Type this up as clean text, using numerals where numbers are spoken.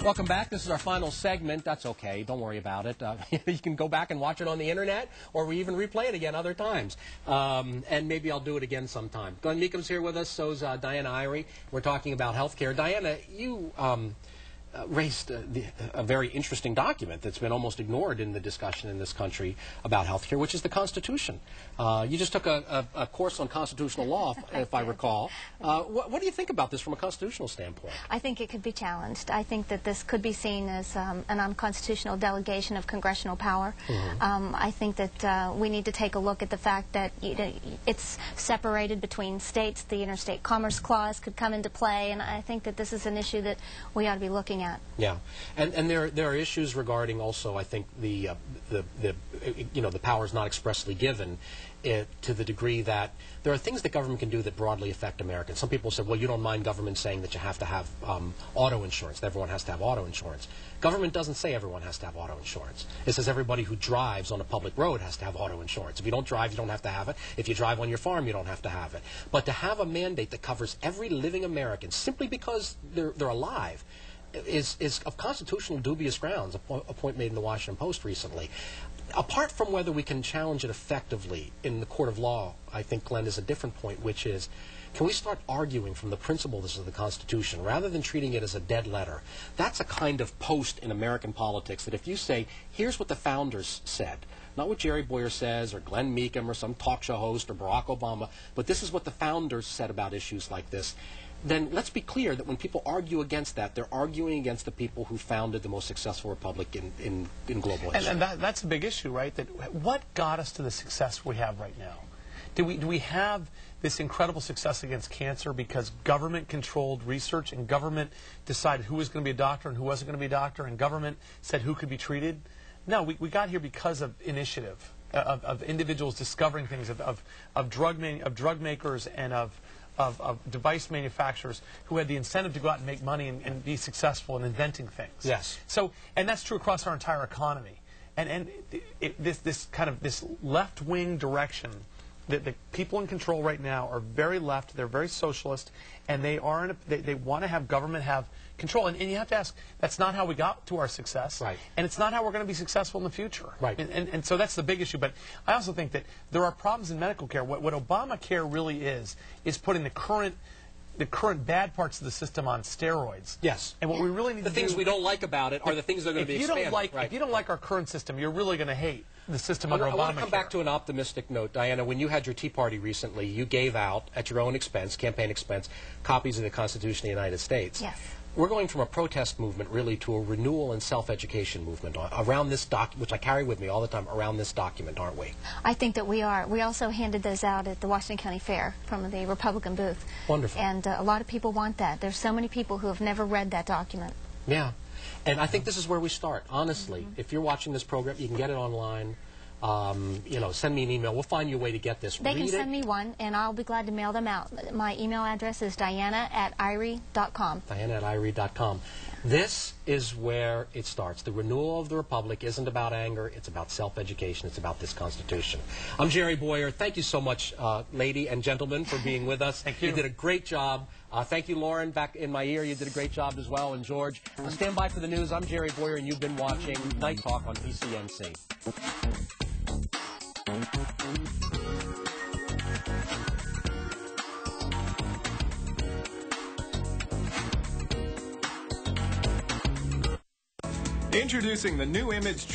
Welcome back. This is our final segment. That's okay. Don't worry about it. You can go back and watch it on the internet, or we even replay it again other times. And maybe I'll do it again sometime. Glenn Meekham's here with us. So's Diana Irie. We're talking about health care. Diana, you raised a very interesting document that's been almost ignored in the discussion in this country about health care, which is the Constitution. You just took a course on constitutional law, if I recall. What do you think about this from a constitutional standpoint? I think it could be challenged. I think that this could be seen as an unconstitutional delegation of congressional power. I think that we need to take a look at the fact that it's separated between states. The Interstate Commerce Clause could come into play, and I think that this is an issue that we ought to be looking at. Yeah, and there are issues regarding also, I think, the power is not expressly given to the degree that there are things that government can do that broadly affect Americans. Some people said, well, you don't mind government saying that you have to have auto insurance, that everyone has to have auto insurance. Government doesn't say everyone has to have auto insurance. It says everybody who drives on a public road has to have auto insurance. If you don't drive, you don't have to have it. If you drive on your farm, you don't have to have it. But to have a mandate that covers every living American simply because they're alive is of constitutional dubious grounds, a point made in the Washington Post recently. Apart from whether we can challenge it effectively in the court of law, I think, Glenn, is a different point, which is, can we start arguing from the principles of the Constitution rather than treating it as a dead letter? That's a kind of post in American politics that if you say, here's what the founders said, not what Jerry Bowyer says or Glenn Meekham or some talk show host or Barack Obama, but this is what the founders said about issues like this, then let's be clear that when people argue against that, they're arguing against the people who founded the most successful republic in global history. And that's a big issue, right? That what got us to the success we have right now? Do we have this incredible success against cancer because government controlled research and government decided who was going to be a doctor and who wasn't going to be a doctor, and government said who could be treated? No, we got here because of initiative, of individuals discovering things, of drug makers and of device manufacturers who had the incentive to go out and make money and be successful in inventing things. Yes. So, and that's true across our entire economy. And this left-wing direction that the people in control right now are very left, they're very socialist, and they want to have government have control. And you have to ask, that's not how we got to our success. Right. And it's not how we're going to be successful in the future. Right. And so that's the big issue. But I also think that there are problems in medical care. What Obamacare really is putting the current bad parts of the system on steroids. Yes. And what we really need the to things do, we don't like about it are the things that are going to be expanded. If you don't like our current system, you're really going to hate the system under Obamacare. I want to come back to an optimistic note. Diana, when you had your Tea Party recently, you gave out, at your own expense, campaign expense, copies of the Constitution of the United States. Yes. We're going from a protest movement really to a renewal and self-education movement around this document, which I carry with me all the time, around this document, aren't we? I think that we are. We also handed those out at the Washington County Fair from the Republican booth. Wonderful. And a lot of people want that. There's so many people who have never read that document. Yeah. And I think this is where we start, honestly. If you're watching this program, you can get it online. Send me an email. We'll find you a way to get this. They can send me one, and I'll be glad to mail them out. My email address is diana@irie.com. diana@irie.com. This is where it starts. The renewal of the Republic isn't about anger. It's about self-education. It's about this Constitution. I'm Jerry Bowyer. Thank you so much, lady and gentlemen, for being with us. Thank you. You did a great job. Thank you, Lauren, back in my ear. You did a great job as well. And George, stand by for the news. I'm Jerry Bowyer, and you've been watching Night Talk on PCNC. Introducing the new Image